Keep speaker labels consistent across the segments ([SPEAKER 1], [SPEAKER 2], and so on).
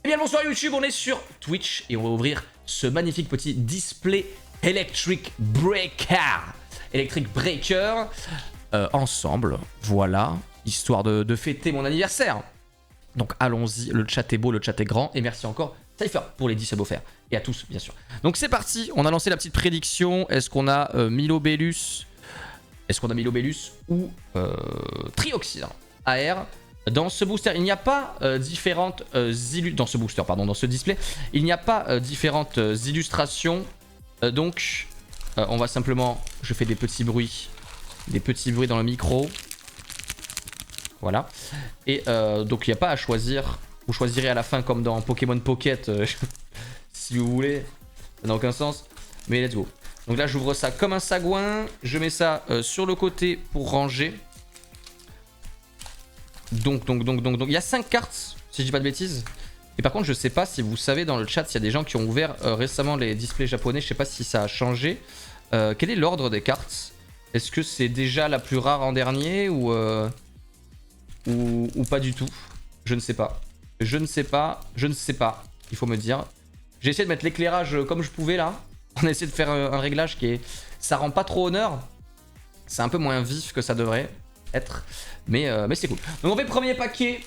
[SPEAKER 1] Eh bien bonsoir YouTube, on est sur Twitch et on va ouvrir ce magnifique petit display Electric Breaker ensemble, voilà, histoire de fêter mon anniversaire. Donc allons-y, le chat est beau, le chat est grand et merci encore Cypher pour les 10 subs offerts et à tous bien sûr. Donc c'est parti, on a lancé la petite prédiction, est-ce qu'on a Milobellus ou Trioxyre AR? Dans ce booster, il n'y a pas différentes dans ce display, il n'y a pas différentes illustrations. Donc, on va simplement, je fais des petits bruits dans le micro. Voilà. Et donc, il n'y a pas à choisir. Vous choisirez à la fin comme dans Pokémon Pocket, si vous voulez. Ça n'a aucun sens. Mais let's go. Donc là, j'ouvre ça comme un sagouin. Je mets ça sur le côté pour ranger. Donc, il y a 5 cartes, si je dis pas de bêtises. Et par contre, je sais pas si vous savez dans le chat s'il y a des gens qui ont ouvert récemment les displays japonais. Je sais pas si ça a changé. Quel est l'ordre des cartes? Est-ce que c'est déjà la plus rare en dernier ou pas du tout? Je ne sais pas. Je ne sais pas. Il faut me dire. J'ai essayé de mettre l'éclairage comme je pouvais là. On a essayé de faire un réglage qui est... Ça rend pas trop honneur. C'est un peu moins vif que ça devrait être. Mais c'est cool. Donc on fait premier paquet.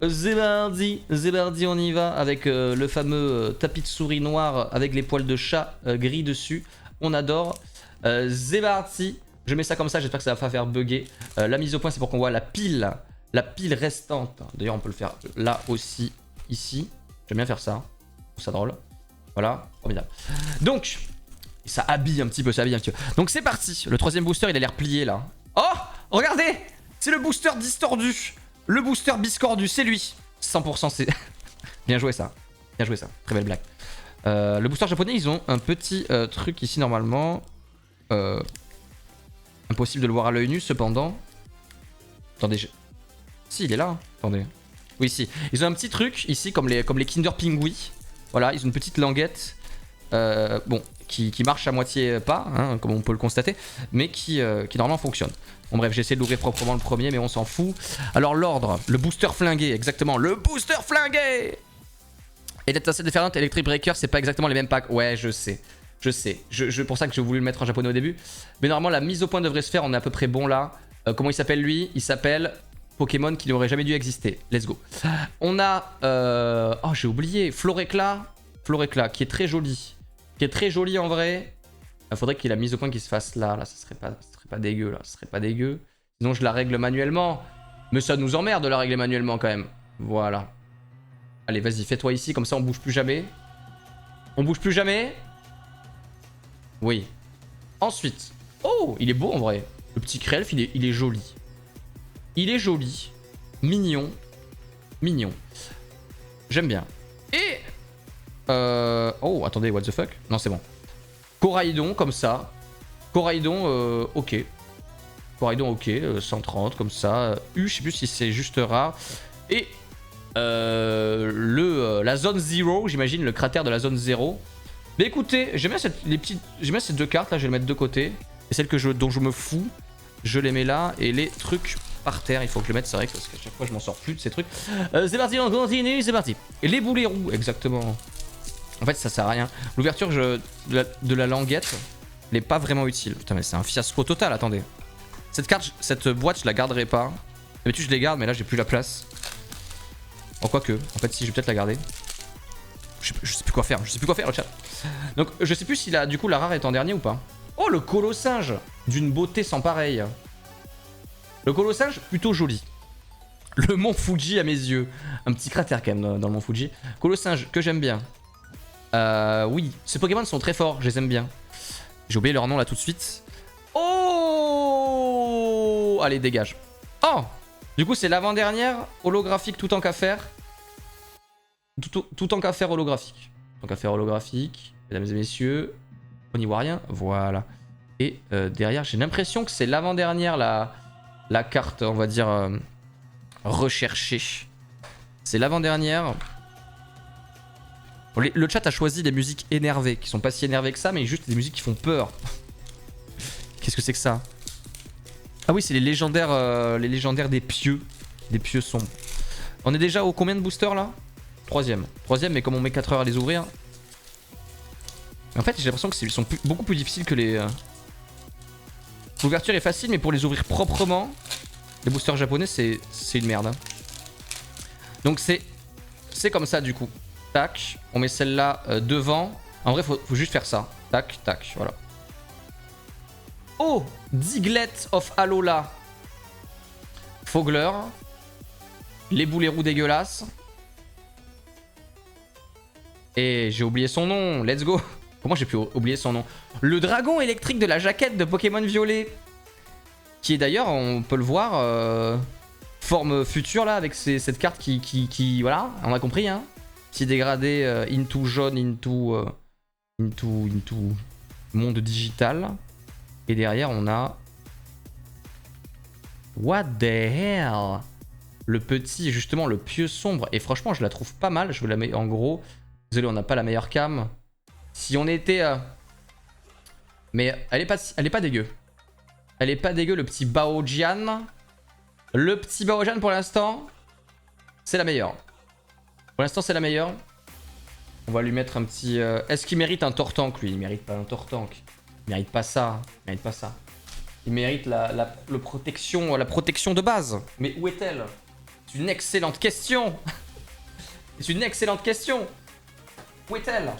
[SPEAKER 1] Zébardi, on y va avec le fameux tapis de souris noir avec les poils de chat gris dessus. On adore. Zébardi. Je mets ça comme ça, j'espère que ça va pas faire bugger. La mise au point, c'est pour qu'on voit la pile restante. D'ailleurs, on peut le faire là aussi, ici. J'aime bien faire ça. Je trouve ça drôle. Voilà, formidable. Donc, ça habille un petit peu, Donc c'est parti. Le troisième booster, il a l'air plié là. Oh, regardez, c'est le booster distordu. Le booster biscordu, c'est lui. 100%, c'est... Bien joué ça. Très belle blague. Le booster japonais, ils ont un petit truc ici normalement. Impossible de le voir à l'œil nu cependant. Attendez, si, il est là. Attendez. Oui, si. Ils ont un petit truc ici, comme les Kinder Pingui. Voilà, ils ont une petite languette. Bon, qui marche à moitié pas, hein, comme on peut le constater, mais qui normalement fonctionne. Bon bref, j'ai essayé de l'ouvrir proprement le premier, mais on s'en fout. Alors l'ordre, le booster flingué, exactement, le booster flingué. Et l'étincelle déferlante, Electric Breaker, c'est pas exactement les mêmes packs. Ouais, je sais. Pour ça que j'ai voulu le mettre en japonais au début. Mais normalement, la mise au point devrait se faire, on est à peu près bon là. Comment il s'appelle lui? Il s'appelle Pokémon qui n'aurait jamais dû exister. Let's go. On a... Oh, j'ai oublié. Floréclat, qui est très joli. Qui est très joli en vrai. Il faudrait qu'il y ait la mise au point qui se fasse là. Là, ça serait pas dégueu. Là, ça serait pas dégueu. Sinon, je la règle manuellement. Mais ça nous emmerde de la régler manuellement quand même. Voilà. Allez, vas-y, fais-toi ici. Comme ça, on bouge plus jamais. On bouge plus jamais. Oui. Ensuite. Oh, il est beau en vrai. Le petit Krelf, il est joli. Il est joli. Mignon. J'aime bien. Et... Oh, attendez, what the fuck? Non, c'est bon. Coraidon, comme ça. Coraidon, ok. Coraidon, ok. 130, comme ça. Je sais plus si c'est juste rare. Et... la zone 0, j'imagine, le cratère de la zone 0. Mais écoutez, j'aime bien ces deux cartes, là, je vais les mettre de côté. Et celles dont je me fous, je les mets là. Et les trucs par terre, il faut que je les mette, c'est vrai, parce qu'à chaque fois, je m'en sors plus de ces trucs. C'est parti, on continue, c'est parti. Et les boulets roux, exactement. En fait, ça sert à rien. L'ouverture de la languette, elle est pas vraiment utile. Putain, mais c'est un fiasco total, attendez. Cette boîte, je la garderai pas. D'habitude, je les garde, mais là, j'ai plus la place. Oh, quoique. En fait, si, je vais peut-être la garder. Je sais plus quoi faire, le chat. Donc, je sais plus si du coup, la rare est en dernier ou pas. Oh, le colossinge, d'une beauté sans pareil. Le colossinge, plutôt joli. Le mont Fuji à mes yeux. Un petit cratère quand même dans le mont Fuji. Colossinge, que j'aime bien. Oui, ces Pokémon sont très forts, je les aime bien. J'ai oublié leur nom là tout de suite. Oh, allez, dégage. Oh, du coup, c'est l'avant-dernière holographique tout en qu'à faire. Tout en qu'à faire holographique. Tout en qu'à faire holographique, mesdames et messieurs. On n'y voit rien, voilà. Et derrière, j'ai l'impression que c'est l'avant-dernière, la carte, on va dire, recherchée. C'est l'avant-dernière. Le chat a choisi des musiques énervées, qui sont pas si énervées que ça, mais juste des musiques qui font peur. Qu'est-ce que c'est que ça? Ah oui, c'est les légendaires des pieux. Des pieux sombres. On est déjà au combien de boosters là? Troisième. Troisième, mais comme on met 4 heures à les ouvrir. En fait, j'ai l'impression qu'ils sont beaucoup plus difficiles que les... L'ouverture est facile, mais pour les ouvrir proprement, les boosters japonais, c'est une merde. Hein. Donc c'est comme ça du coup. Tac, on met celle-là devant. En vrai, faut juste faire ça. Tac, tac, voilà. Oh, Diglett of Alola. Fogler. Les boulets roux dégueulasses. Et j'ai oublié son nom, let's go. Comment j'ai pu oublier son nom? Le dragon électrique de la jaquette de Pokémon Violet. Qui est d'ailleurs, on peut le voir, forme future là, avec cette carte qui... Voilà, on a compris, hein. Petit dégradé into jaune, into monde digital. Et derrière, on a... What the hell? Le petit, justement, le pieu sombre. Et franchement, je la trouve pas mal. Je vous la mets en gros. Désolé, on n'a pas la meilleure cam. Si on était... Mais elle est pas dégueu. Elle est pas dégueu, le petit Baojian. Le petit Baojian, pour l'instant, c'est la meilleure. Pour l'instant, c'est la meilleure. On va lui mettre un petit... Est-ce qu'il mérite un Tortank, lui? Il mérite pas un Tortank. Il mérite pas ça. Il mérite pas ça. Il mérite la protection de base. Mais où est-elle? C'est une excellente question. C'est une excellente question. Où est-elle?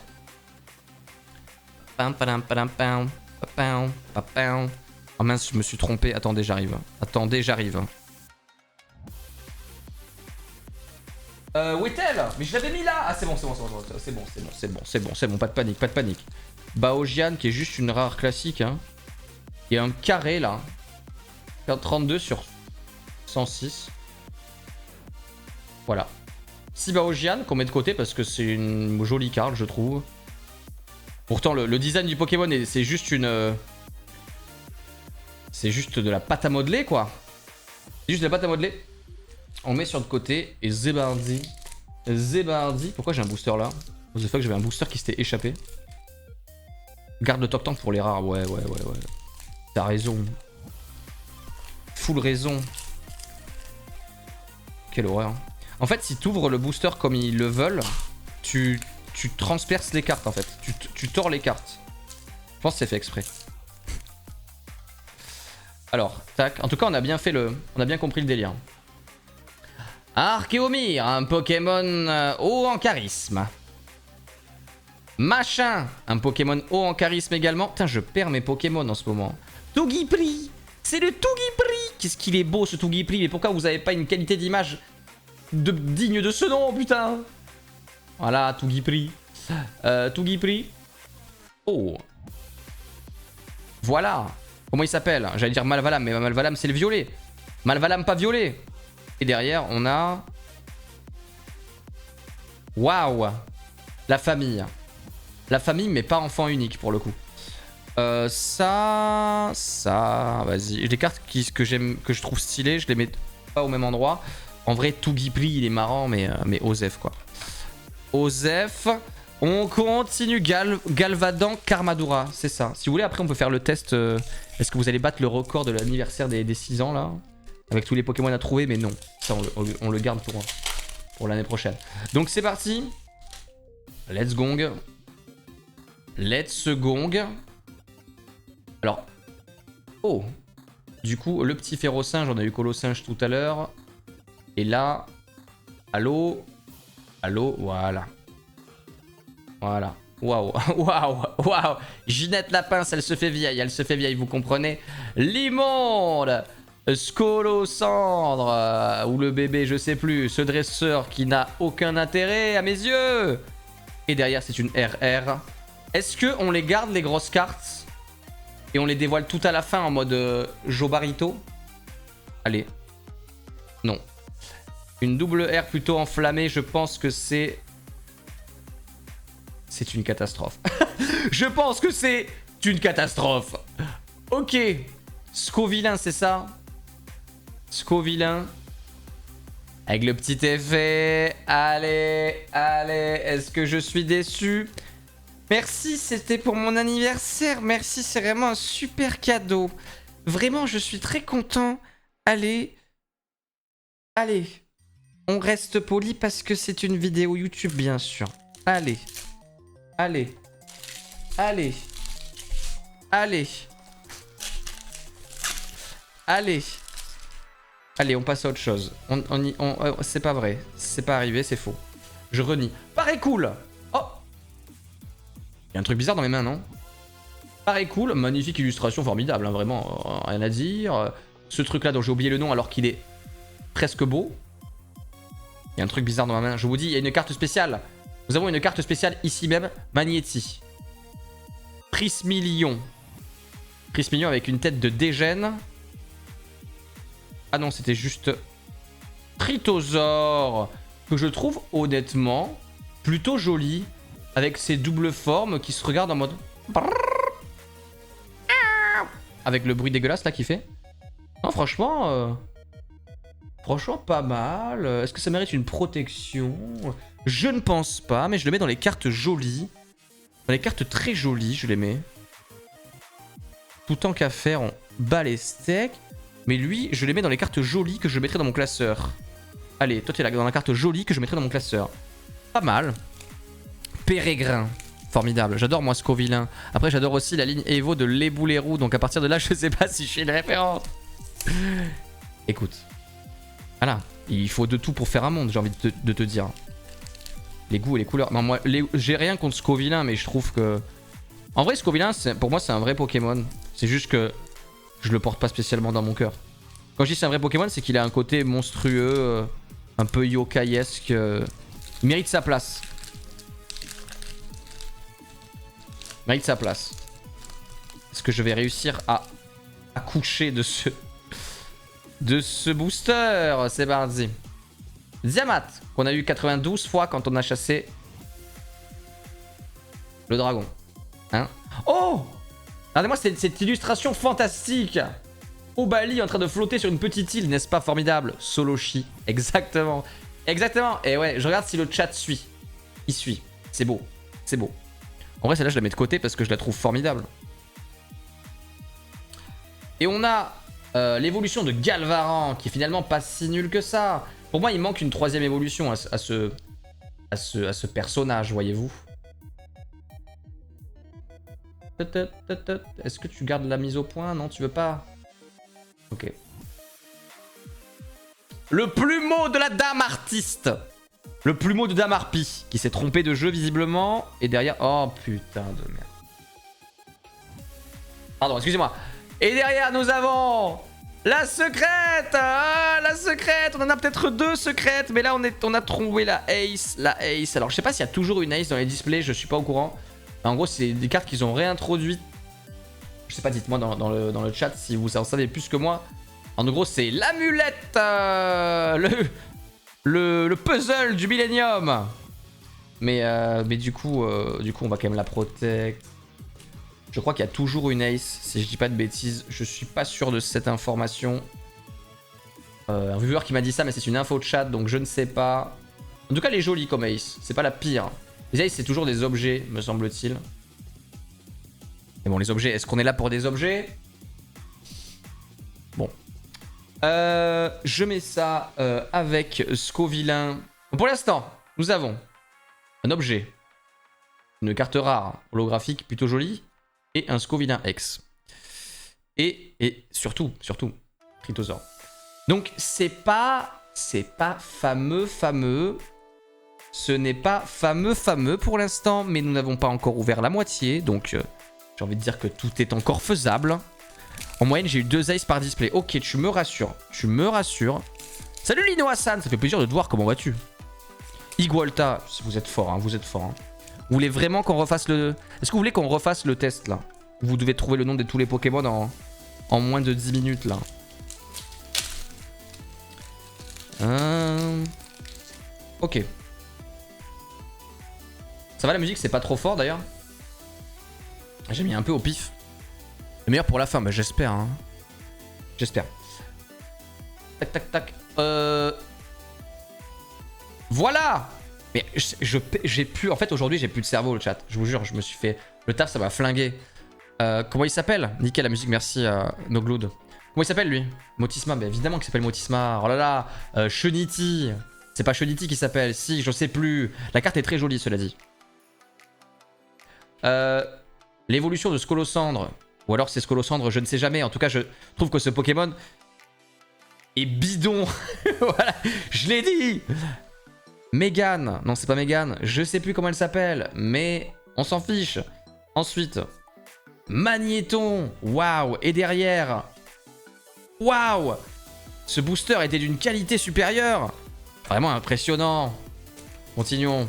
[SPEAKER 1] Oh mince, je me suis trompé. Attendez, j'arrive. Attendez, j'arrive. Où est-elle? Mais je l'avais mis là. Ah, c'est bon, c'est bon. Pas de panique, pas de panique. Baojian, qui est juste une rare classique. Hein. Il y a un carré là. 32 sur 106. Voilà. Si Baojian qu'on met de côté parce que c'est une jolie carte, je trouve. Pourtant, le design du Pokémon, c'est juste une... C'est juste de la pâte à modeler, quoi. C'est juste de la pâte à modeler. On met sur le côté et Zébardi. Zébardi. Pourquoi j'ai un booster là? What the fuck, j'avais un booster qui s'était échappé. Garde le top tank pour les rares. Ouais. T'as raison. Full raison. Quelle horreur. En fait, si tu ouvres le booster comme ils le veulent, tu transperces les cartes en fait. Tu tords les cartes. Je pense que c'est fait exprès. Alors, tac. En tout cas, on a bien compris le délire. Archéomir, un Pokémon haut en charisme. Machin, un Pokémon haut en charisme également. Putain, je perds mes Pokémon en ce moment. Tougipri, c'est le Tougipri. Qu'est-ce qu'il est beau ce Tougipri. Mais pourquoi vous avez pas une qualité d'image digne de ce nom, putain? Voilà, Tougipri. Tougipri. Oh. Voilà. Comment il s'appelle? J'allais dire Malvalam, mais Malvalam c'est le violet. Malvalam pas violet. Et derrière, on a... Waouh. La famille. La famille, mais pas enfant unique pour le coup. Ça... Vas-y. Les cartes que je trouve stylées, je les mets pas au même endroit. En vrai, Tougipri, il est marrant, mais Osef, quoi. Osef. On continue. Galvadon Karmadura, c'est ça. Si vous voulez, après, on peut faire le test. Est-ce que vous allez battre le record de l'anniversaire des 6 ans, là? Avec tous les Pokémon à trouver, mais non. Ça, on le garde pour l'année prochaine. Donc, c'est parti. Let's gong. Let's gong. Alors. Oh. Du coup, le petit Férocinge, on a eu Colosinge tout à l'heure. Et là. Allô. Allô, voilà. Voilà. Waouh, waouh. Ginette Lapince, elle se fait vieille, vous comprenez? L'immonde Scolosandre, ou le bébé, je sais plus. Ce dresseur qui n'a aucun intérêt à mes yeux. Et derrière, c'est une RR. Est-ce qu'on les garde, les grosses cartes? Et on les dévoile tout à la fin en mode Jobarito? Allez. Non. Une double R plutôt enflammée, je pense que c'est... C'est une catastrophe. Je pense que c'est une catastrophe. Ok. Scovillain, c'est ça? Scovillain. Avec le petit effet. Allez. Est-ce que je suis déçu? Merci, c'était pour mon anniversaire. Merci, c'est vraiment un super cadeau. Vraiment, je suis très content. Allez. On reste poli parce que c'est une vidéo YouTube, bien sûr. Allez. Allez. Allez. Allez. Allez. Allez, on passe à autre chose. C'est pas vrai. C'est pas arrivé, c'est faux. Je renie. Paraît cool. Oh. Il y a un truc bizarre dans mes mains, non? Paraît cool. Magnifique illustration, formidable, hein, vraiment. Rien à dire. Ce truc-là dont j'ai oublié le nom alors qu'il est presque beau. Il y a un truc bizarre dans ma main. Je vous dis, il y a une carte spéciale. Nous avons une carte spéciale ici même. Magnéti. Prismillion. Prismillion avec une tête de dégène. Ah non, c'était juste Tritosaur, que je trouve honnêtement plutôt joli, avec ses doubles formes qui se regardent en mode... Avec le bruit dégueulasse là qu'il fait. Non, franchement... Franchement, pas mal. Est-ce que ça mérite une protection? Je ne pense pas, mais je le mets dans les cartes jolies. Dans les cartes très jolies, je les mets. Tout tant qu'à faire, on bat les steaks. Mais lui, je les mets dans les cartes jolies que je mettrai dans mon classeur. Allez, toi, tu es là dans la carte jolie que je mettrai dans mon classeur. Pas mal. Pérégrin. Formidable. J'adore, moi, Scovillain. Après, j'adore aussi la ligne Evo de Leboulérou. Donc, à partir de là, je sais pas si je suis une référence. Écoute. Voilà. Il faut de tout pour faire un monde, j'ai envie de te dire. Les goûts et les couleurs. Non, moi, j'ai rien contre Scovillain, mais je trouve que... En vrai, Scovillain, pour moi, c'est un vrai Pokémon. C'est juste que... Je le porte pas spécialement dans mon cœur. Quand je dis c'est un vrai Pokémon, c'est qu'il a un côté monstrueux, un peu yokai-esque. Il mérite sa place. Il mérite sa place. Est-ce que je vais réussir à accoucher de ce booster? C'est parti. Diamat, qu'on a eu 92 fois quand on a chassé le dragon. Hein? Oh! Regardez-moi cette illustration fantastique. Obali en train de flotter sur une petite île, n'est-ce pas formidable? Soloshi, exactement. Exactement. Et ouais, je regarde si le chat suit. Il suit. C'est beau. C'est beau. En vrai, celle-là, je la mets de côté parce que je la trouve formidable. Et on a l'évolution de Galvaran, qui est finalement pas si nul que ça. Pour moi, il manque une troisième évolution à ce personnage, voyez-vous. Est-ce que tu gardes la mise au point? Non, tu veux pas? Ok. Le plumeau de la dame artiste. Le plumeau de Dame Harpie, qui s'est trompé de jeu visiblement. Et derrière... Oh putain de merde. Pardon, excusez-moi. Et derrière, nous avons... La secrète. Ah, la secrète. On en a peut-être deux secrètes. Mais là, on a trouvé la Ace. La Ace. Alors, je sais pas s'il y a toujours une Ace dans les displays. Je suis pas au courant. En gros, c'est des cartes qu'ils ont réintroduites. Je sais pas, dites-moi dans le chat si vous en savez plus que moi. En gros, c'est l'amulette, le puzzle du Millennium. Mais du coup, on va quand même la protect. Je crois qu'il y a toujours une Ace, si je dis pas de bêtises. Je suis pas sûr de cette information. Un viewer qui m'a dit ça, mais c'est une info de chat, donc je ne sais pas. En tout cas, elle est jolie comme Ace. C'est pas la pire. Les Ace, c'est toujours des objets, me semble-t-il. Mais bon, les objets, est-ce qu'on est là pour des objets? Bon. Je mets ça avec Scovillain. Pour l'instant, nous avons un objet, une carte rare, holographique, plutôt jolie, et un Scovillain X. Et surtout, Tritosaur. Donc, c'est pas fameux. Ce n'est pas fameux pour l'instant, mais nous n'avons pas encore ouvert la moitié, donc j'ai envie de dire que tout est encore faisable. En moyenne, j'ai eu 2 Aces par display. Ok, tu me rassures. Salut Lino Hassan, ça fait plaisir de te voir, comment vas-tu? Igualta, vous êtes fort, hein, vous êtes fort. Hein. Vous voulez vraiment qu'on refasse le... Est-ce que vous voulez qu'on refasse le test, là? Vous devez trouver le nom de tous les Pokémon en moins de 10 minutes, là. Ok. Ça va la musique, c'est pas trop fort d'ailleurs. J'ai mis un peu au pif. Le meilleur pour la fin, bah j'espère. Hein. J'espère. Tac. Voilà. Mais j'ai plus... En fait aujourd'hui j'ai plus de cerveau le chat. Je vous jure, je me suis fait... Le taf ça m'a flingué. Comment il s'appelle? Nickel la musique, merci Noglood. Comment il s'appelle lui? Motisma, bah évidemment qu'il s'appelle Motisma. Oh là là, Shunity. C'est pas Shunity qui s'appelle. Si, je sais plus. La carte est très jolie, cela dit. L'évolution de Scolosandre. Ou alors c'est Scolosandre, je ne sais jamais. En tout cas, je trouve que ce Pokémon est bidon. Voilà, je l'ai dit. Mégane. Non, c'est pas Mégane. Je sais plus comment elle s'appelle. Mais on s'en fiche. Ensuite, Magnéton. Waouh. Et derrière. Waouh. Ce booster était d'une qualité supérieure. Vraiment impressionnant. Continuons.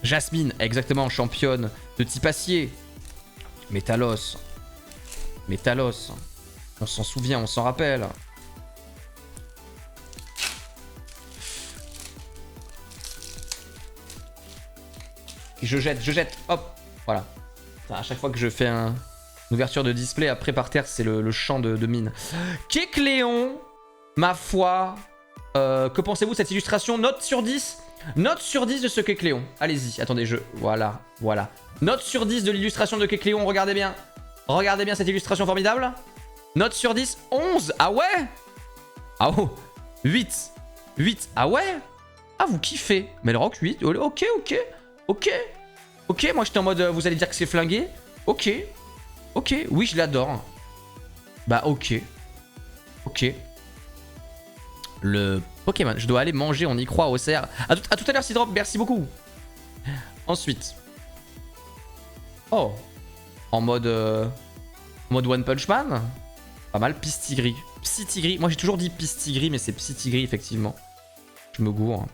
[SPEAKER 1] Jasmine, exactement, championne de type acier. Métalos. Métalos. On s'en souvient, on s'en rappelle. Je jette, hop. Voilà. À chaque fois que je fais une ouverture de display, après par terre, c'est le champ de mine. Kecleon, ma foi. Que pensez-vous de cette illustration? Note sur 10. Note sur 10 de ce Kecleon. Allez-y, attendez, voilà, voilà. Note sur 10 de l'illustration de Kecleon, regardez bien. Regardez bien cette illustration formidable. Note sur 10, 11. Ah ouais? Ah oh, 8. 8, ah ouais? Ah, vous kiffez. Mais le rock, 8. Ok, ok, ok. Ok, moi j'étais en mode, vous allez dire que c'est flingué. Ok. Ok, oui, je l'adore. Bah ok. Ok. Le Pokémon. Je dois aller manger, on y croit au CR. A tout à l'heure, Sidrop, merci beaucoup. Ensuite. Oh. En mode One Punch Man. Pas mal. Pistigris. Psytigris. Moi, j'ai toujours dit Pistigris, mais c'est Psytigris, effectivement. Je me gourre.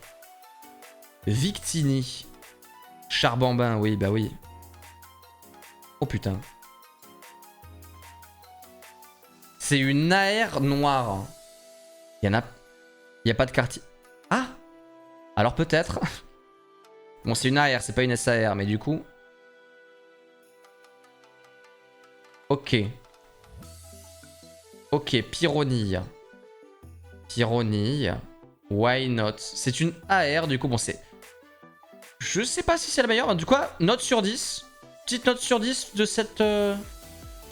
[SPEAKER 1] Victini. Charbambin, oui, bah oui. Oh putain. C'est une AR noire. Il y en a... Il n'y a pas de quartier. Ah! Alors peut-être. Bon, c'est une AR, c'est pas une SAR, mais du coup... Ok. Ok, Pyronille. Pyronille. Why not? C'est une AR, du coup, bon, c'est... Je sais pas si c'est la meilleure, mais du coup, note sur 10. Petite note sur 10 de cette... ce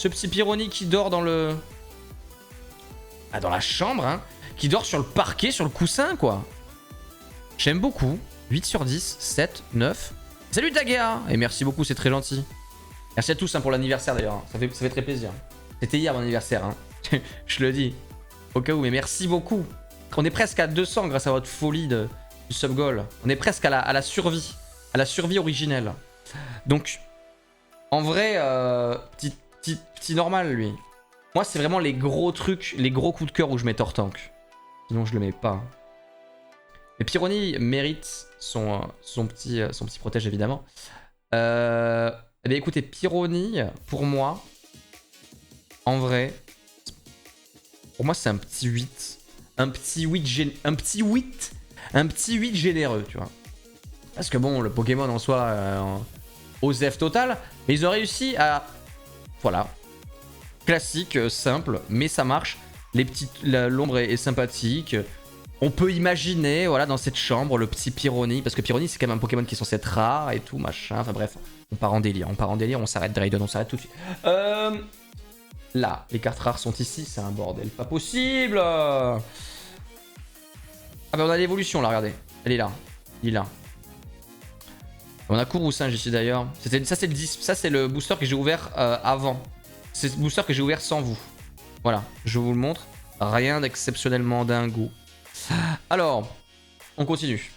[SPEAKER 1] petit Pyronille qui dort dans le... Ah, dans la chambre, hein. Qui dort sur le parquet, sur le coussin, quoi. J'aime beaucoup. 8 sur 10, 7, 9. Salut Dagea. Et merci beaucoup, c'est très gentil. Merci à tous hein, pour l'anniversaire d'ailleurs. Ça fait très plaisir. C'était hier mon anniversaire. Hein. Je le dis. Au cas où, mais merci beaucoup. On est presque à 200 grâce à votre folie du sub goal. On est presque à la survie. À la survie originelle. Donc, en vrai, petit normal lui. Moi, c'est vraiment les gros trucs, les gros coups de cœur où je mets Tortank. Sinon, je le mets pas. Mais Pyronille mérite son petit protège, évidemment. Eh bien, écoutez, Pyronille, pour moi, en vrai, pour moi, c'est un petit 8. Un petit 8 généreux, tu vois. Parce que bon, le Pokémon en soi, OZEF total. Mais ils ont réussi à... Voilà. Classique, simple, mais ça marche. L'ombre est sympathique. On peut imaginer, voilà, dans cette chambre, le petit Pyronille. Parce que Pyronille, c'est quand même un Pokémon qui est censé être rare et tout, machin. Enfin bref, on part en délire. On s'arrête Draydon, on s'arrête tout de suite. Là, les cartes rares sont ici, c'est un bordel. Pas possible. Ah bah on a l'évolution là, regardez. Elle est là. Il est là. On a Courroucinge ici d'ailleurs. Ça c'est le booster que j'ai ouvert avant. C'est le booster que j'ai ouvert sans vous. Voilà, je vous le montre. Rien d'exceptionnellement dingo. Alors, on continue.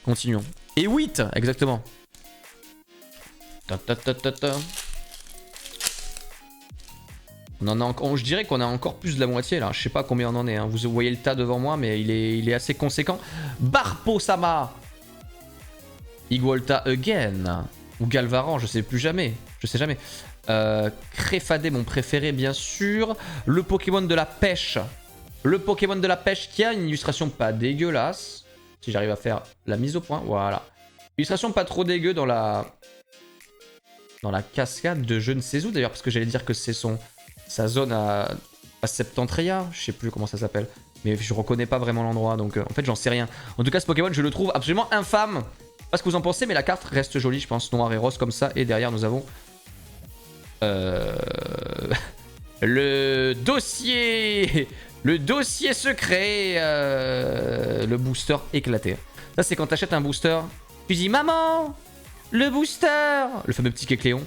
[SPEAKER 1] Continuons. Et 8, exactement. Je dirais qu'on a encore plus de la moitié là. Je sais pas combien on en est. Hein. Vous voyez le tas devant moi, mais il est assez conséquent. Barpo-sama. Igualta again. Ou Galvaran, je sais plus jamais. Je sais jamais. Créfadé, mon préféré, bien sûr. Le Pokémon de la pêche. Le Pokémon de la pêche qui a une illustration pas dégueulasse. Si j'arrive à faire la mise au point. Voilà. Illustration pas trop dégueu dans la cascade de je ne sais où d'ailleurs. Parce que j'allais dire que c'est sa zone à Septentria. Je sais plus comment ça s'appelle. Mais je reconnais pas vraiment l'endroit. Donc en fait, j'en sais rien. En tout cas, ce Pokémon, je le trouve absolument infâme. Je sais pas ce que vous en pensez, mais la carte reste jolie, je pense. Noir et rose comme ça. Et derrière, nous avons... le dossier Le dossier secret, le booster éclaté. Ça, c'est quand t'achètes un booster, tu dis maman, le booster, le fameux petit Kécléon.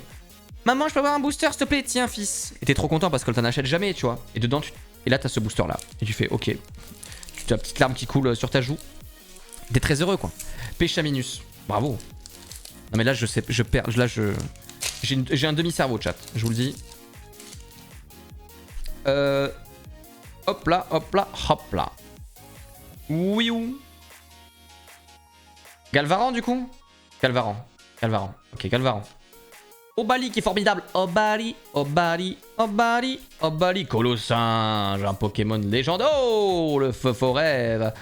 [SPEAKER 1] Maman, je peux avoir un booster, s'il te plaît, tiens, fils. Et t'es trop content parce que t'en achètes jamais, tu vois. Et dedans, et là, t'as ce booster là. Et tu fais, ok. Tu as la petite larme qui coule sur ta joue. T'es très heureux, quoi. Péchaminus. Bravo. Non, mais là, je sais, je perds. Là, j'ai un demi-cerveau, chat. Je vous le dis. Hop là, hop là, hop là. Oui ou. Galvaran, du coup. Galvaran. Ok, Galvaran. Obali qui est formidable. Obali. Colossinge, un Pokémon légende. Oh, le Feu-Faux-Rêve.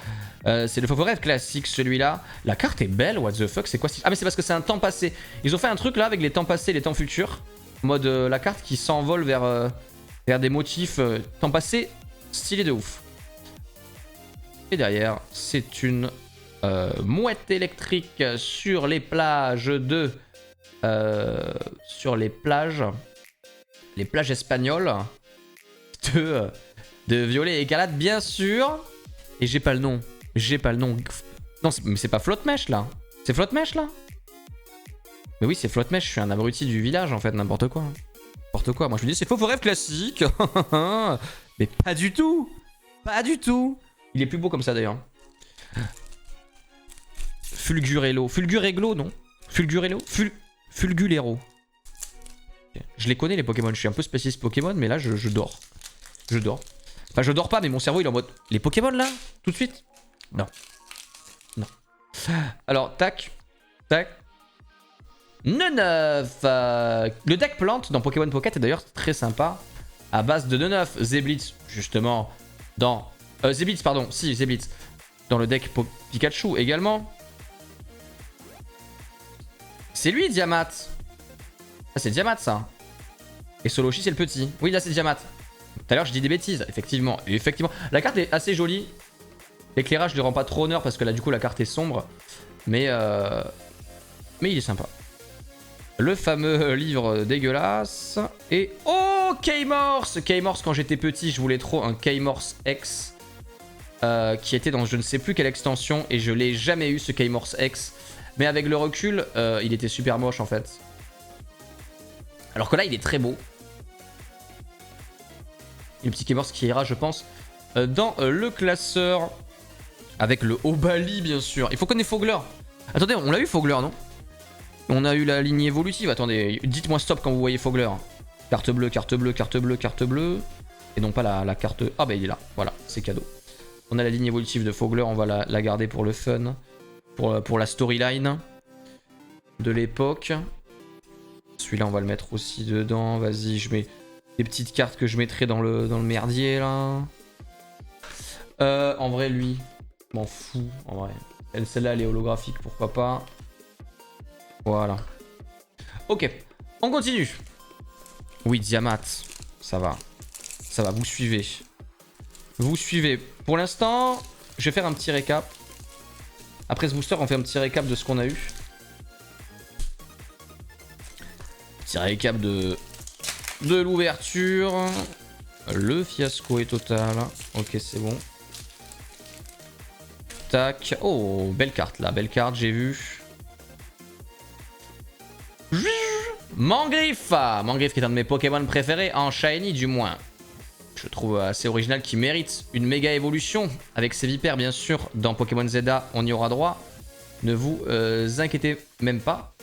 [SPEAKER 1] C'est le Feu-Faux-Rêve classique, celui-là. La carte est belle, what the fuck, c'est quoi? Ah, mais c'est parce que c'est un temps passé. Ils ont fait un truc là avec les temps passés et les temps futurs. En mode la carte qui s'envole vers des motifs temps passé, stylé de ouf. Et derrière, c'est une mouette électrique sur les plages de... sur les plages espagnoles de Violet Écarlate, bien sûr. Et j'ai pas le nom. Non, mais c'est pas Flotte-Mèche là. C'est Flotte-Mèche là. Mais oui, c'est Flotte-Mèche. Je suis un abruti du village en fait, n'importe quoi. N'importe quoi. Moi je me dis c'est Faux-Faux-Rêve classique. Mais pas du tout. Pas du tout. Il est plus beau comme ça d'ailleurs. Fulgurello. Fulgurello, non. Fulgulero. Je les connais les Pokémon, je suis un peu spécialiste Pokémon, mais là je dors. Je dors. Enfin je dors pas, mais mon cerveau il est en mode... Les Pokémon là? Tout de suite? Non. Non. Alors, tac. Tac. Neneuf. Le deck plante dans Pokémon Pocket est d'ailleurs très sympa. À base de Neneuf. Zeblitz, justement, dans... Zeblitz, pardon. Si, Zeblitz. Dans le deck Pikachu également. C'est lui, Diamat. Ah, c'est Diamat, ça. Et Soloshi, c'est le petit. Oui, là, c'est Diamat. Tout à l'heure, je dis des bêtises. Effectivement. Et effectivement. La carte est assez jolie. L'éclairage ne lui rend pas trop honneur parce que là, du coup, la carte est sombre. Mais il est sympa. Le fameux livre dégueulasse. Et... Oh, K-Morse. K-Morse, quand j'étais petit, je voulais trop un K-Morse X. Qui était dans je ne sais plus quelle extension. Et je l'ai jamais eu, ce K-Morse X. Mais avec le recul, il était super moche en fait. Alors que là, il est très beau. Et le petit K-Morse qui ira, je pense, dans le classeur. Avec le Obali, bien sûr. Il faut qu'on ait Fogler. Attendez, on l'a eu Fogler, non? On a eu la ligne évolutive. Attendez, dites-moi stop quand vous voyez Fogler. Carte bleue, carte bleue, carte bleue, carte bleue. Et non pas la carte... Ah bah il est là. Voilà, c'est cadeau. On a la ligne évolutive de Fogler. On va la garder pour le fun. Pour la storyline de l'époque. Celui-là, on va le mettre aussi dedans. Vas-y, je mets des petites cartes que je mettrai dans le merdier, là. En vrai, lui, m'en fous, en vrai. Celle-là, elle est holographique, pourquoi pas. Voilà. Ok, on continue. Oui, Diamat, ça va. Ça va, vous suivez. Vous suivez. Pour l'instant, je vais faire un petit récap. Après ce booster, on fait un petit récap de ce qu'on a eu. Petit récap de l'ouverture. Le fiasco est total. Ok, c'est bon. Tac. Oh, belle carte là. Belle carte, j'ai vu. Mangriffe. Mangriffe qui est un de mes Pokémon préférés, en Shiny du moins. Je trouve assez original, qui mérite une méga évolution. Avec ses vipères, bien sûr, dans Pokémon Zelda, on y aura droit. Ne vous inquiétez même pas.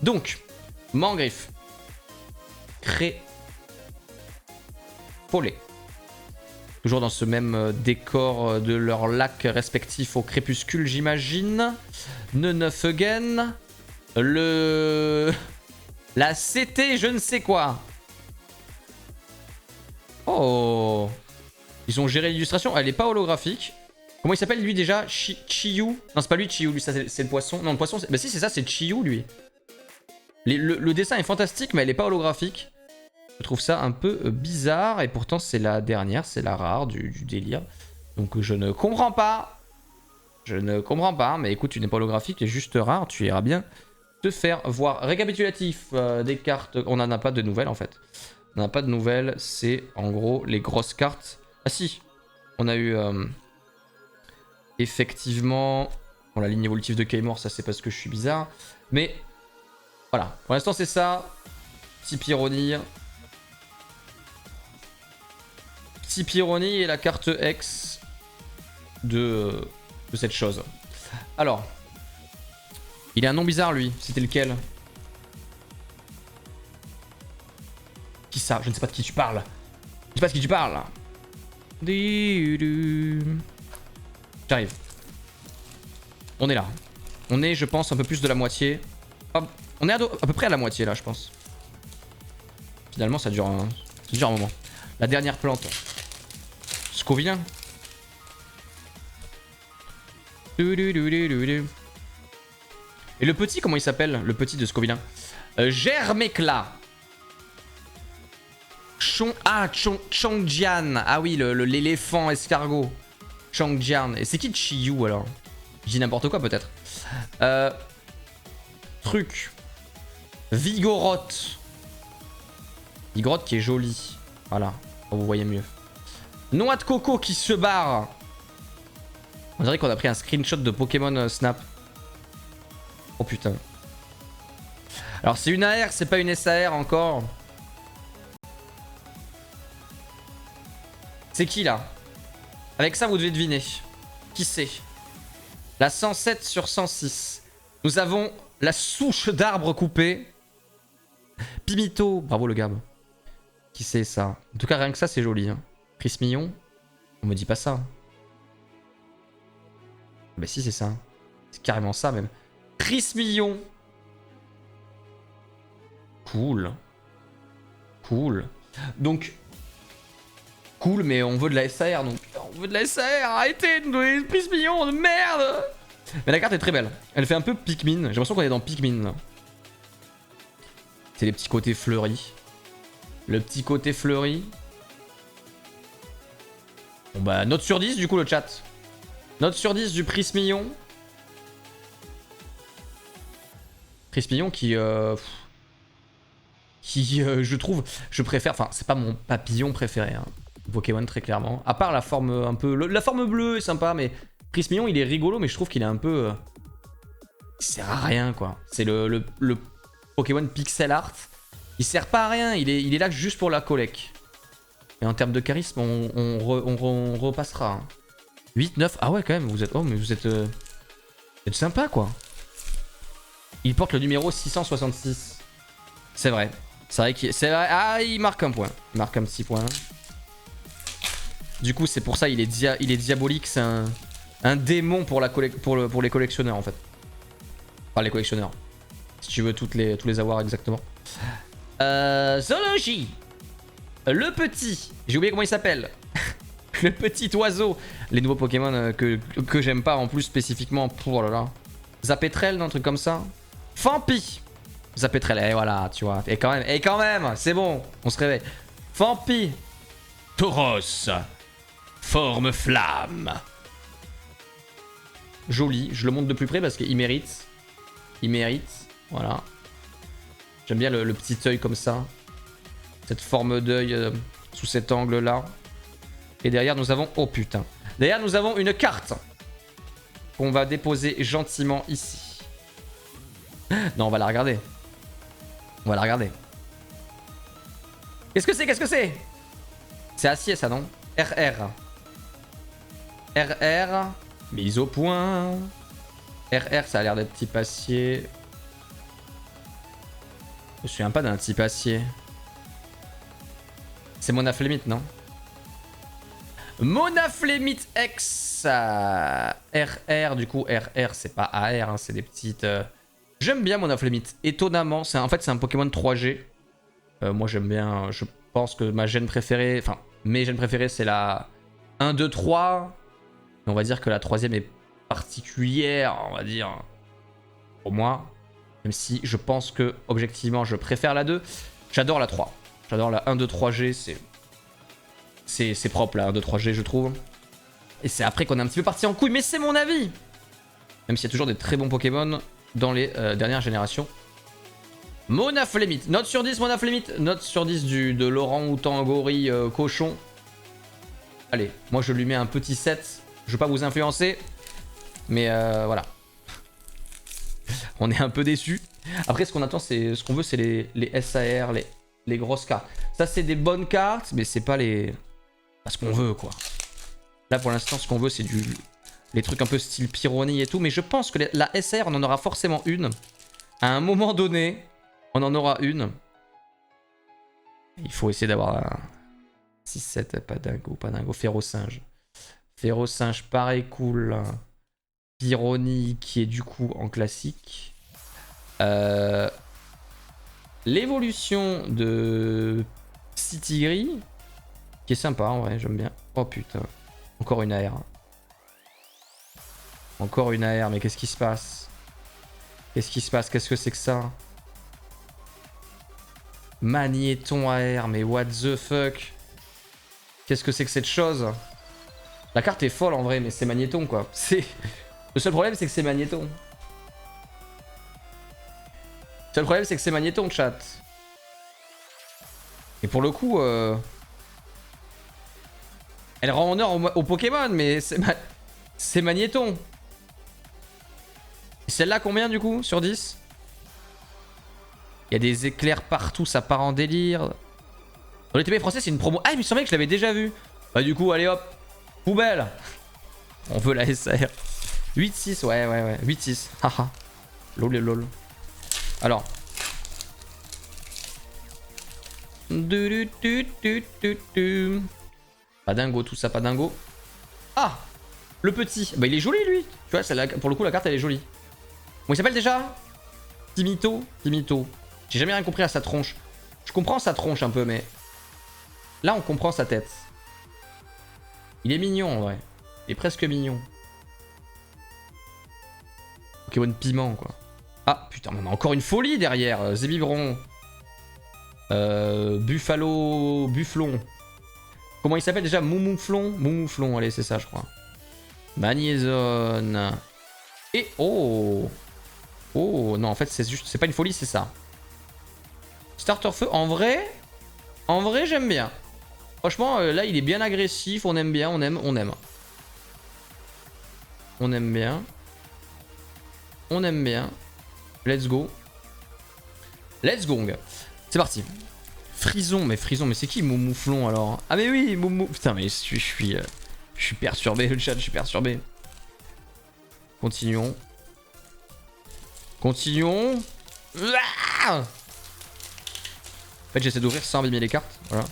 [SPEAKER 1] Donc, Mangriffe. Crépolé. Toujours dans ce même décor de leurs lacs respectifs au crépuscule, j'imagine. Neneufgen. La CT, je ne sais quoi. Oh. Ils ont géré l'illustration. Elle est pas holographique. Comment il s'appelle lui déjà? Chiyu. Non, c'est pas lui, Chiyu. Lui, ça c'est le poisson. Non, le poisson, bah si, c'est ça, c'est Chiyu lui. Le dessin est fantastique, mais elle est pas holographique. Je trouve ça un peu bizarre. Et pourtant, c'est la dernière, c'est la rare du délire. Donc, je ne comprends pas. Je ne comprends pas. Mais écoute, tu n'es pas holographique, et juste rare. Tu iras bien te faire voir. Récapitulatif des cartes. On n'en a pas de nouvelles en fait. On n'a pas de nouvelles. C'est en gros les grosses cartes. Ah si. On a eu effectivement... Bon, la ligne évolutive de Claymore, ça c'est parce que je suis bizarre. Mais voilà, pour l'instant c'est ça. Petit Pyrrhony. Petit Pyrrhony et la carte X de cette chose. Alors, il a un nom bizarre lui, c'était lequel? Qui ça? Je ne sais pas de qui tu parles. Je sais pas de qui tu parles. J'arrive. On est là. On est, je pense, un peu plus de la moitié. Hop. On est à peu près à la moitié là, je pense. Finalement, ça dure un moment. La dernière plante. Scovilien. Et le petit, comment il s'appelle? Le petit de Scovilien. Germecla. Chongjian. Ah oui, l'éléphant escargot. Chongjian. Et c'est qui Chiyu alors? Je dis n'importe quoi peut-être. Truc. Vigoroth. Vigoroth qui est joli. Voilà. Oh, vous voyez mieux. Noix de coco qui se barre. On dirait qu'on a pris un screenshot de Pokémon Snap. Oh putain. Alors c'est une AR, c'est pas une SAR encore. C'est qui là? Avec ça vous devez deviner. Qui c'est? La 107 sur 106. Nous avons la souche d'arbre coupée. Pimito. Bravo le gars. Qui c'est ça? En tout cas rien que ça c'est joli. Hein. Chris Millon. On me dit pas ça. Bah si c'est ça. C'est carrément ça même. Chris Millon. Cool. Cool. Donc... Cool, mais on veut de la SAR, donc on veut de la SAR, arrêtez de nous donner des Chris Millon de merde. Mais la carte est très belle. Elle fait un peu Pikmin. J'ai l'impression qu'on est dans Pikmin là. C'est les petits côtés fleuris. Le petit côté fleuri. Bon bah, note sur 10 du coup le chat. Note sur 10 du Chris Millon. Chris Millon qui... je trouve... Je préfère... Enfin, c'est pas mon papillon préféré. Hein. Pokémon très clairement. À part la forme un peu... La forme bleue est sympa, mais... Chris Millon, il est rigolo, mais je trouve qu'il est un peu... Il sert à rien, quoi. C'est le Pokémon pixel art. Il sert pas à rien, il est là juste pour la collecte. Et en termes de charisme, on repassera. Hein. 8, 9... Ah ouais, quand même, vous êtes... Oh, mais vous êtes sympa, quoi. Il porte le numéro 666. C'est vrai. C'est vrai qu'il... C'est vrai... Ah, il marque un point. Il marque un petit point. Du coup, c'est pour ça il est diabolique. C'est un démon pour les collectionneurs, en fait. Enfin, les collectionneurs. Si tu veux tous les avoir exactement. Zoologie. Le petit. J'ai oublié comment il s'appelle. Le petit oiseau. Les nouveaux Pokémon que j'aime pas en plus spécifiquement. Oh là là. Zapetrel, un truc comme ça. Fampi. Zapetrel, et voilà, tu vois. Et quand même, c'est bon, on se réveille. Fampi. Tauros. Forme flamme. Joli, je le montre de plus près parce qu'il mérite. Il mérite, voilà. J'aime bien le petit œil comme ça. Cette forme d'œil sous cet angle-là. Et derrière, nous avons... Oh putain. Derrière, nous avons une carte. Qu'on va déposer gentiment ici. Non, on va la regarder. On va la regarder. Qu'est-ce que c'est? Qu'est-ce que c'est? C'est acier, ça, non? RR. RR. Mise au point. RR, ça a l'air d'être type acier. Je me souviens pas d'un type acier. C'est Monaflémite, non? Monaflémite X. RR, du coup, RR, c'est pas AR, hein, c'est des petites... J'aime bien Monaflémite. Étonnamment, en fait, c'est un Pokémon 3G. Moi, j'aime bien... Je pense que ma gène préférée... Enfin, mes gènes préférées, c'est la 1, 2, 3. Mais on va dire que la troisième est particulière, on va dire, pour moi. Même si je pense que, objectivement, je préfère la 2. J'adore la 3. J'adore la 1, 2, 3G. C'est propre, la 1, 2, 3G, je trouve. Et c'est après qu'on est un petit peu parti en couille. Mais c'est mon avis. Même s'il y a toujours des très bons Pokémon dans les dernières générations. Monaflémite. Note sur 10, Monaflémite. Note sur 10 de Laurent Outan Gorille Cochon. Allez, moi je lui mets un petit 7. Je veux pas vous influencer. Mais voilà. On est un peu déçus. Après, ce qu'on attend, c'est ce qu'on veut, c'est les SAR, les grosses cartes. Ça, c'est des bonnes cartes, mais c'est pas les... Pas ce qu'on veut, quoi. Là, pour l'instant, ce qu'on veut, c'est les trucs un peu style Pyrrhonies et tout. Mais je pense que la SR, on en aura forcément une. À un moment donné, on en aura une. Il faut essayer d'avoir un 6-7, pas dingo, pas dingo. Férocinge. Férocinge, pareil, cool. Pyrrhonie, qui est du coup en classique. L'évolution de Psytigris, qui est sympa en vrai, j'aime bien. Oh putain, encore une AR. Encore une AR, mais qu'est-ce qui se passe? Qu'est-ce qui se passe? Qu'est-ce que c'est que ça? Magnéton AR, mais what the fuck? Qu'est-ce que c'est que cette chose? La carte est folle en vrai, mais c'est Magnéton quoi. Le seul problème, c'est que c'est Magnéton. Le seul problème, c'est que c'est Magnéton, chat. Et pour le coup, elle rend honneur au Pokémon, mais c'est Magnéton. Et celle-là, combien du coup sur 10? Il y a des éclairs partout, ça part en délire. Dans les TP français, c'est une promo. Ah, il me semblait que je l'avais déjà vu. Bah, du coup, allez hop, poubelle. On veut la SR. 8-6, ouais. 8-6. Haha. Lol, lol. Alors. Pas dingo, tout ça, pas dingo. Ah, le petit. Bah, il est joli, lui. Tu vois, pour le coup, la carte, elle est jolie. Bon, il s'appelle déjà Timito. Timito. J'ai jamais rien compris à sa tronche. Je comprends sa tronche un peu, mais... Là, on comprend sa tête. Il est mignon, en vrai. Il est presque mignon. Pokémon piment, quoi. Ah, putain, on a encore une folie derrière. Zébibron. Buffalo... Bufflon. Comment il s'appelle déjà? Moumouflon. Moumouflon, allez, c'est ça, je crois. Magnézone. Et... Oh. Oh, non, en fait, c'est juste... C'est pas une folie, c'est ça. Starter feu, en vrai, j'aime bien. Franchement, là, il est bien agressif. On aime bien, on aime. On aime bien. On aime bien. Let's go. Let's go. C'est parti. Frison, mais c'est qui Moumouflon alors? Ah mais oui, Moumou... Putain, mais je suis perturbé, le chat, je suis perturbé. Continuons. Continuons. Ah, en fait, j'essaie d'ouvrir sans abîmer les cartes. Voilà.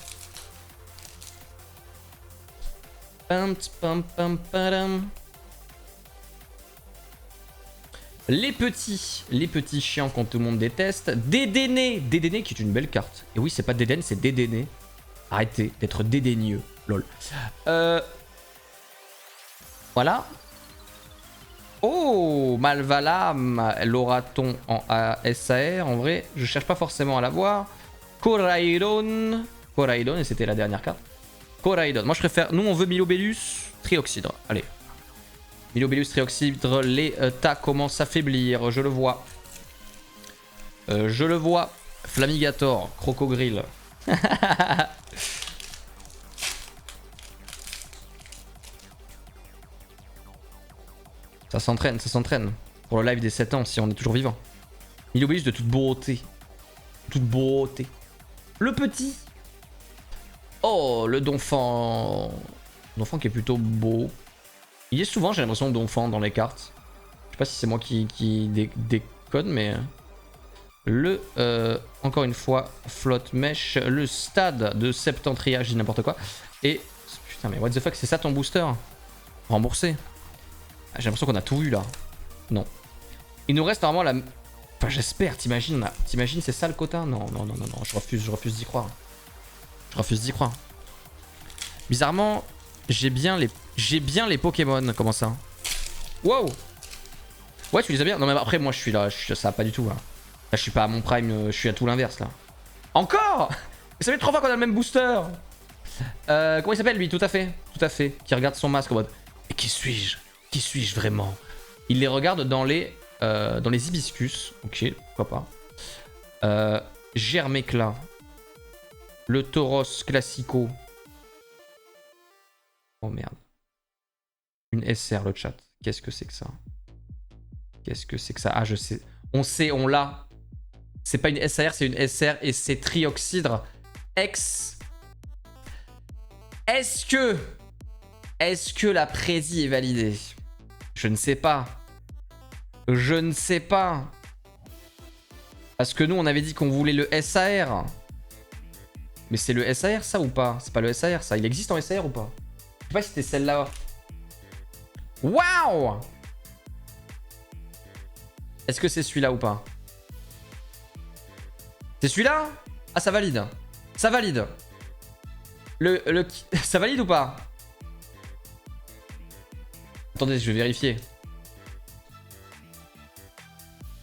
[SPEAKER 1] Les petits chiants qu'on tout le monde déteste. Dédainé. Dédainé qui est une belle carte. Et oui, c'est pas Dédaine, c'est Dédainé. Arrêtez d'être dédaigneux. Lol. Voilà. Oh, Malvalam, l'oraton en SAR. En vrai, je cherche pas forcément à l'avoir. Coraidon. Coraidon, et c'était la dernière carte. Coraidon. Moi, je préfère... Nous, on veut Milobellus Trioxydre. Allez. Milobellus Trioxydre, l'état commence à faiblir, je le vois. Je le vois. Flamigator, Crocogrill. Ça s'entraîne, ça s'entraîne. Pour le live des 7 ans, si on est toujours vivant. Milobellus de toute beauté. Toute beauté. Le petit. Oh, le Donphan. Donphan qui est plutôt beau. Il est souvent, j'ai l'impression, Donphan dans les cartes. Je sais pas si c'est moi qui déconne, mais... encore une fois, flotte mèche. Le stade de Septentria, je dis n'importe quoi. Et... Putain, mais what the fuck, c'est ça ton booster? Remboursé. Ah, j'ai l'impression qu'on a tout eu, là. Non. Il nous reste normalement la... Enfin, j'espère, t'imagines, c'est ça le quota? Non, je refuse d'y croire. Je refuse d'y croire. Bizarrement, j'ai bien les Pokémon. Comment ça? Wow. Ouais, tu les as bien. Non, mais après, moi, je suis là. Ça va pas du tout, là. Là, je suis pas à mon prime. Je suis à tout l'inverse, là. Encore. Ça fait 3 fois qu'on a le même booster. Comment il s'appelle, lui? Tout à fait. Tout à fait. Qui regarde son masque en mode... Et qui suis-je? Qui suis-je vraiment? Il les regarde dans les hibiscus. Ok, pourquoi pas. Germécla. Le Tauros Classico. Oh merde. Une SR le chat. Qu'est-ce que c'est que ça? Qu'est-ce que c'est que ça? Ah je sais. On sait, on l'a. C'est pas une SAR, c'est une SR et c'est trioxydre X. Est-ce que la prédit est validée? Je ne sais pas. Je ne sais pas. Parce que nous, on avait dit qu'on voulait le SAR. Mais c'est le SAR, ça, ou pas? C'est pas le SAR, ça. Il existe en SAR ou pas? Je sais pas si c'était celle-là. Waouh! Est-ce que c'est celui-là ou pas? C'est celui-là? Ah, ça valide. Ça valide. Ça valide ou pas? Attendez, je vais vérifier.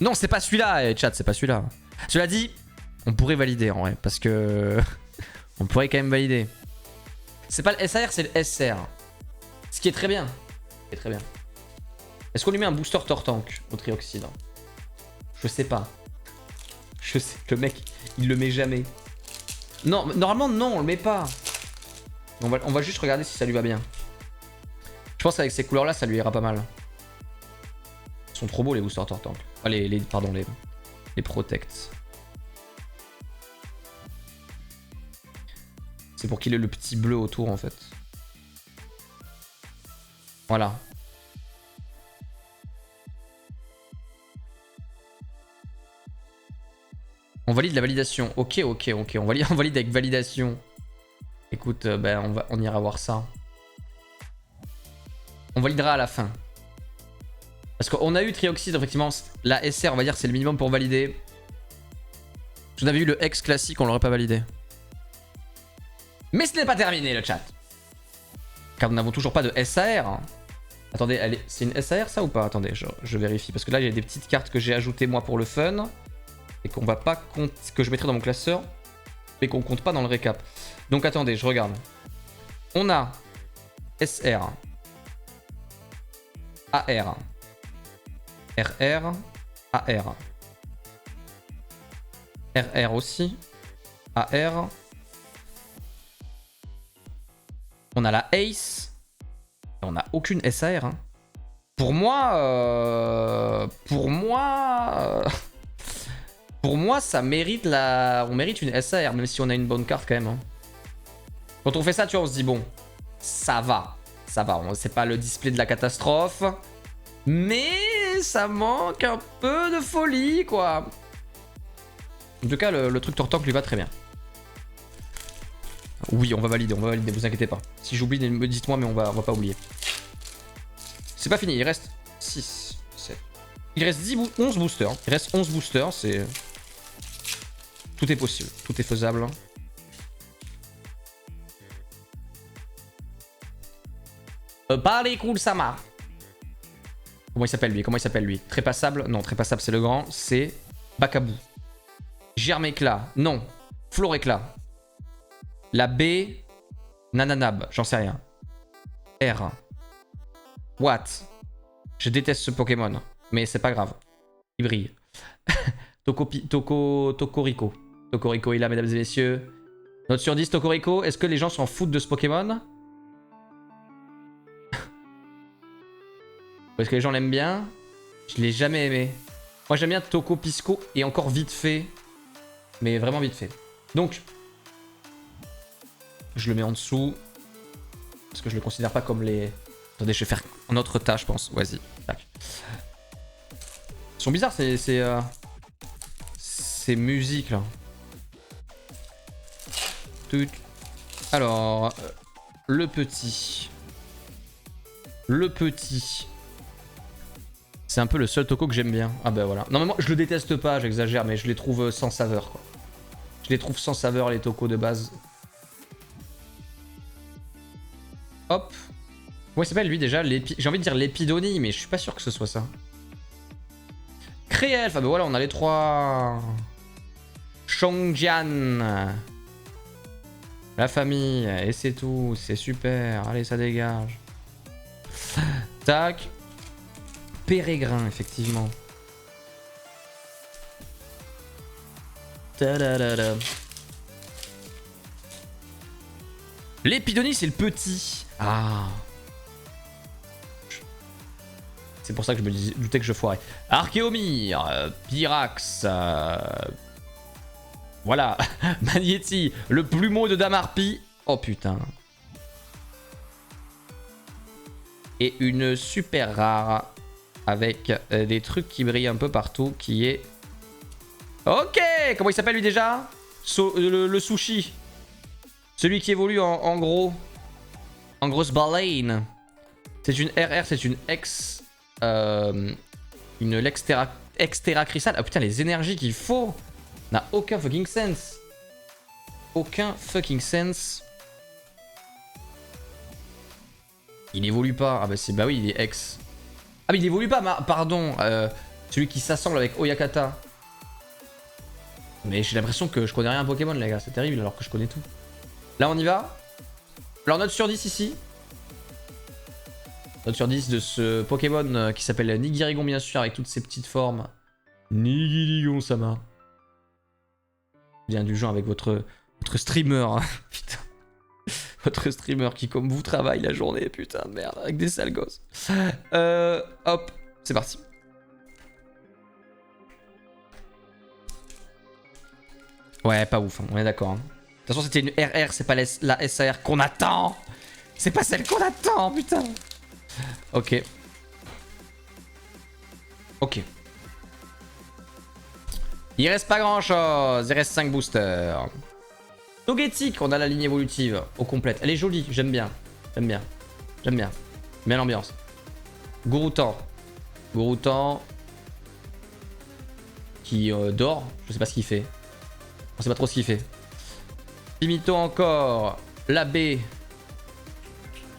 [SPEAKER 1] Non, c'est pas celui-là, chat, c'est pas celui-là. Cela dit, on pourrait valider en vrai, parce que... on pourrait quand même valider. C'est pas le SAR, c'est le SR. Ce qui est très bien. Ce qui est très bien. Est-ce qu'on lui met un booster Tortank au trioxyde? Je sais pas. Je sais que le mec, il le met jamais. Non, normalement, non, on le met pas. On va juste regarder si ça lui va bien. Je pense qu'avec ces couleurs-là, ça lui ira pas mal. Ils sont trop beaux, les boosters Tortank. Ah, pardon, les Protects. C'est pour qu'il ait le petit bleu autour, en fait. Voilà. On valide la validation. Ok. On valide avec validation. Écoute, ben on ira voir ça. On validera à la fin. Parce qu'on a eu trioxyde, effectivement. La SR, on va dire, c'est le minimum pour valider. Si on avait eu le X classique, on l'aurait pas validé. Mais ce n'est pas terminé, le chat. Car nous n'avons toujours pas de SAR. Attendez, c'est une SAR ça ou pas? Attendez, je vérifie. Parce que là, il y a des petites cartes que j'ai ajoutées moi pour le fun. Et qu'on va pas compter, que je mettrai dans mon classeur. Mais qu'on compte pas dans le récap. Donc attendez, je regarde. On a SR. AR. RR. AR. RR aussi. AR. On a la Ace. On n'a aucune SAR. Hein. Pour moi... Pour moi, ça mérite on mérite une SAR, même si on a une bonne carte quand même. Hein. Quand on fait ça, tu vois, on se dit, bon, ça va. Ça va, c'est pas le display de la catastrophe. Mais ça manque un peu de folie, quoi. En tout cas, le truc Tortank lui va très bien. Oui, on va valider, vous inquiétez pas. Si j'oublie, dites-moi, mais on va pas oublier. C'est pas fini, il reste 6, 7. Il reste 11 boosters. Il reste 11 boosters, c'est... Tout est possible, tout est faisable. Pas les cool, Sama. Comment il s'appelle lui? Trépassable? Non, Trépassable c'est le grand. C'est Bakabou. Germe éclat? Non. Flore éclat. La B. Nananab, j'en sais rien. R. What? Je déteste ce Pokémon, mais c'est pas grave. Il brille. Tokorico. Tokorico est là, mesdames et messieurs. Note sur 10, Tokorico. Est-ce que les gens s'en foutent de ce Pokémon? Est-ce que les gens l'aiment bien? Je l'ai jamais aimé. Moi j'aime bien Toko Pisco et encore vite fait. Mais vraiment vite fait. Donc, je le mets en dessous. Parce que je le considère pas comme les... Attendez, je vais faire un autre tas, je pense. Vas-y. Tac. Ils sont bizarres ces musiques là. Alors, le petit. C'est un peu le seul Toko que j'aime bien. Ah bah voilà. Non mais moi je le déteste pas, j'exagère, mais je les trouve sans saveur quoi. Je les trouve sans saveur les Toko de base. Hop. Comment il s'appelle lui déjà? J'ai envie de dire l'Épidonie, mais je suis pas sûr que ce soit ça. Créelf, ah bah voilà, on a les trois. Chongjian. La famille, et c'est tout, c'est super. Allez, ça dégage. Tac. Pérégrin, effectivement. L'Épidonie, c'est le petit. Ah. C'est pour ça que je me doutais que je foirais. Archéomir, Pyrax, voilà, Magnéti, le plumeau de Damarpi. Oh putain. Et une super rare avec des trucs qui brillent un peu partout qui est... Ok, comment il s'appelle lui déjà? Le sushi. Celui qui évolue en gros. En grosse baleine. C'est une RR, c'est une ex... une Extera Crystal. Ah putain, les énergies qu'il faut n'a aucun fucking sens. Aucun fucking sens. Il évolue pas. Ah bah c'est bah oui, il est ex. Ah mais il évolue pas, pardon. Celui qui s'assemble avec Oyakata. Mais j'ai l'impression que je connais rien à Pokémon les gars, c'est terrible alors que je connais tout. Là on y va. Alors note sur 10 ici. Note sur 10 de ce Pokémon qui s'appelle Nigirigon bien sûr avec toutes ses petites formes. Nigirigon Sama. Bien du genre avec votre streamer. Hein. Putain. Votre streamer qui comme vous travaille la journée, putain de merde, avec des sales gosses. Hop, c'est parti. Ouais, pas ouf, hein, on est d'accord. Hein. De toute façon, c'était une RR, c'est pas la SAR qu'on attend. C'est pas celle qu'on attend, putain. Ok. Ok. Il reste pas grand chose, il reste 5 boosters. Togetic, on a la ligne évolutive au complète. Elle est jolie, j'aime bien. J'aime bien. J'aime bien. Bien l'ambiance. Gouroutan. Gouroutan. Qui dort. Je sais pas ce qu'il fait. On sait pas trop ce qu'il fait. Pimito encore. L'abbé.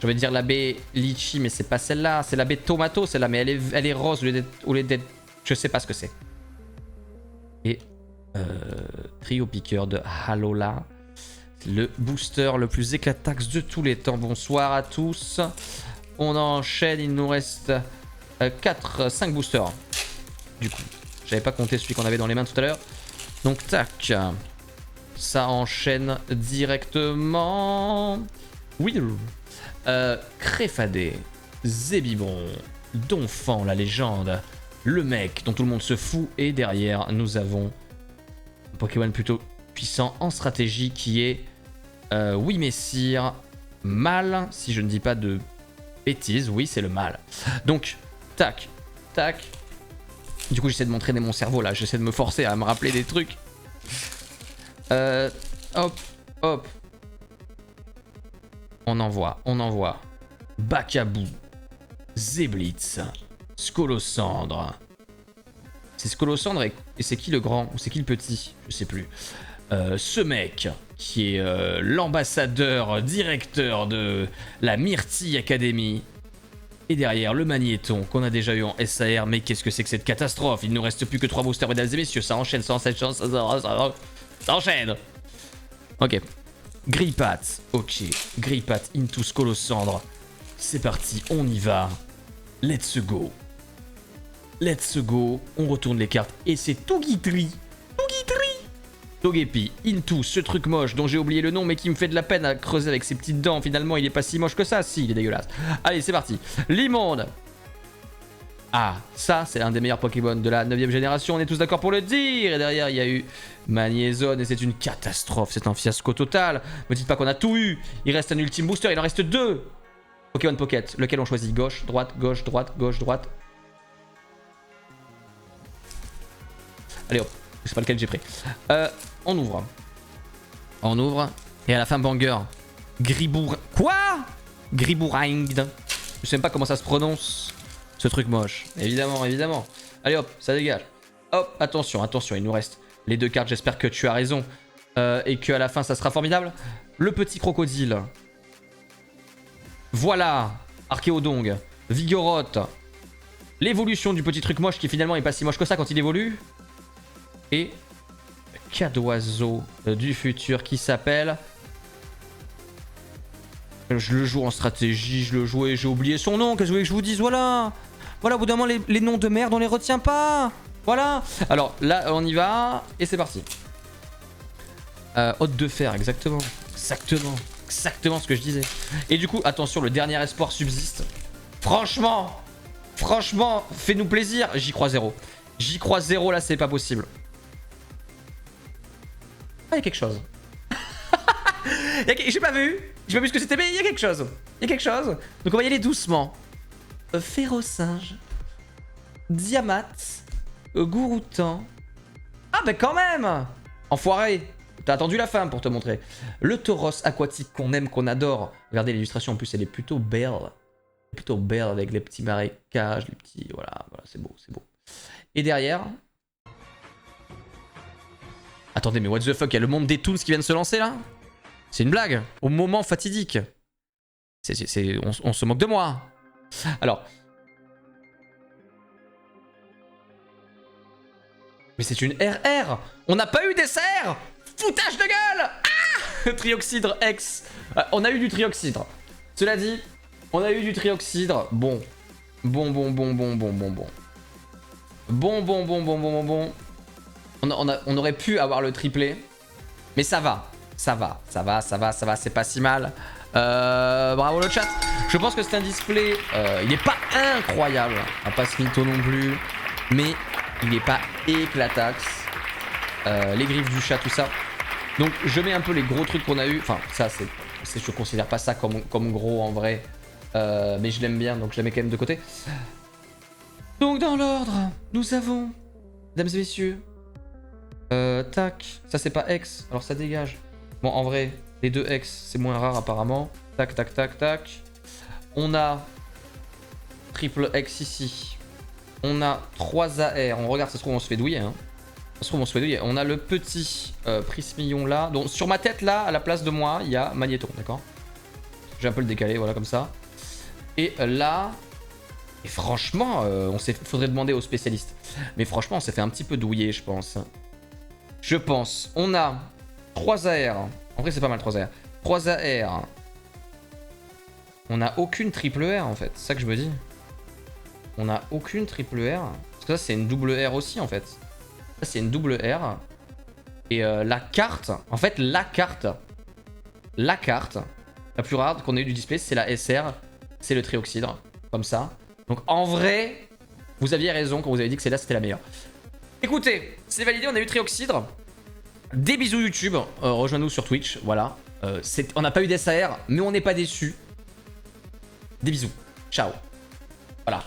[SPEAKER 1] Je vais dire l'abbé Litchi, mais c'est pas celle-là. C'est l'abbé Tomato, celle-là. Mais elle est rose au lieu d'être... Je sais pas ce que c'est. Et... trio piqueur de Halola. Le booster le plus éclataxe de tous les temps. Bonsoir à tous. On enchaîne. Il nous reste 5 boosters. Du coup, j'avais pas compté celui qu'on avait dans les mains tout à l'heure. Donc, tac. Ça enchaîne directement. Oui. Créfadé. Zébibon. Donphan, la légende. Le mec dont tout le monde se fout. Et derrière, nous avons un Pokémon plutôt puissant en stratégie qui est oui messire mal, si je ne dis pas de bêtises, oui c'est le mal. Donc tac tac. Du coup j'essaie de m'entraîner mon cerveau là, j'essaie de me forcer à me rappeler des trucs. Hop hop. On envoie Bakabou, Zeblitz, Skolosandre. C'est Skolosandre et c'est qui le grand ou c'est qui le petit? Je sais plus. Ce mec qui est l'ambassadeur, directeur de la Myrtille Academy. Et derrière, le Magnéton qu'on a déjà eu en SAR. Mais qu'est-ce que c'est que cette catastrophe? Il ne nous reste plus que 3 boosters, mesdames et messieurs. Ça enchaîne, ça enchaîne. Ok. Grippat. Ok. Grippat into Skolosandre. C'est parti, on y va. Let's go. Let's go. On retourne les cartes. Et c'est Togepi. Togepi, into ce truc moche dont j'ai oublié le nom mais qui me fait de la peine à creuser avec ses petites dents. Finalement, il est pas si moche que ça. Si, il est dégueulasse. Allez, c'est parti. L'immonde. Ah, ça, c'est un des meilleurs Pokémon de la 9ème génération. On est tous d'accord pour le dire. Et derrière, il y a eu Magnézone et c'est une catastrophe. C'est un fiasco total. Me dites pas qu'on a tout eu. Il reste un ultime booster. Il en reste 2. Pokémon Pocket. Lequel on choisit? Gauche, droite, gauche, droite, gauche, droite. Allez hop. Je sais pas lequel j'ai pris. On ouvre. On ouvre. Et à la fin, banger. Gribour... Quoi? Gribourang. Je sais même pas comment ça se prononce. Ce truc moche. Évidemment, évidemment. Allez hop, ça dégage. Hop, attention, attention. Il nous reste les 2 cartes. J'espère que tu as raison. Et qu'à la fin, ça sera formidable. Le petit crocodile. Voilà. Archéodong. Vigoroth. L'évolution du petit truc moche qui finalement est pas si moche que ça quand il évolue. Et Cadoiseau du futur qui s'appelle... Je le joue en stratégie, je le jouais, j'ai oublié son nom, qu'est-ce que vous voulez que je vous dise? Voilà. Voilà, au bout d'un moment, les noms de merde, on les retient pas. Voilà. Alors, là, on y va, et c'est parti. Hôte de fer, exactement. Exactement. exactement ce que je disais. Et du coup, attention, le dernier espoir subsiste. Franchement, fais-nous plaisir. J'y crois zéro. J'y crois zéro, là, c'est pas possible. Ah, il y a quelque chose. J'ai pas vu ce que c'était, mais il y a quelque chose. Il y a quelque chose. Donc on va y aller doucement. Férocinge. Diamat. Gouroutan. Ah bah quand même. Enfoiré. T'as attendu la fin pour te montrer. Le tauros aquatique qu'on aime, qu'on adore. Regardez l'illustration, en plus elle est plutôt belle. Plutôt belle avec les petits marécages, les petits... Voilà, c'est beau, c'est beau. Et derrière... Attendez, mais what the fuck, il y a le monde des toons qui vient de se lancer là? C'est une blague. Au moment fatidique. On se moque de moi. Alors... Mais c'est une RR. On n'a pas eu d'SR. Foutage de gueule. Ah Trioxydre X. On a eu du trioxydre. Cela dit, on a eu du trioxydre. Bon. Bon. On aurait pu avoir le triplé. Mais ça va. Ça va. C'est pas si mal. Bravo le chat. Je pense que c'est un display. Il n'est pas incroyable. On va pas se mytho non plus. Mais il n'est pas éclatax. Les griffes du chat, tout ça. Donc je mets un peu les gros trucs qu'on a eu. Enfin, ça, je considère pas ça comme gros en vrai. Mais je l'aime bien, donc je la mets quand même de côté. Donc dans l'ordre, nous avons, mesdames et messieurs, tac, ça c'est pas X, alors ça dégage. Bon, en vrai, les deux X, c'est moins rare apparemment. Tac. On a triple X ici. On a 3 AR. On regarde, ça se trouve, on se fait douiller. Hein. Ça se trouve, on se fait douiller. On a le petit Prismillon là. Donc sur ma tête là, à la place de moi, il y a Magnéto, d'accord? J'ai un peu le décalé, voilà, comme ça. Et là... Et franchement, faudrait demander aux spécialistes. Mais franchement, on s'est fait un petit peu douiller, je pense. On a 3 AR. En vrai, c'est pas mal, 3 AR. 3 AR. On n'a aucune triple R, en fait. C'est ça que je me dis. On n'a aucune triple R. Parce que ça, c'est une double R aussi, en fait. Ça, c'est une double R. Et la carte... En fait, la carte la plus rare qu'on ait eu du display, c'est la SR. C'est le trioxydre. Comme ça. Donc en vrai, vous aviez raison quand vous avez dit que celle-là c'était la meilleure. Écoutez, c'est validé, on a eu trioxydre. Des bisous YouTube, rejoins-nous sur Twitch, voilà. On n'a pas eu d'SAR, mais on n'est pas déçus. Des bisous, ciao. Voilà.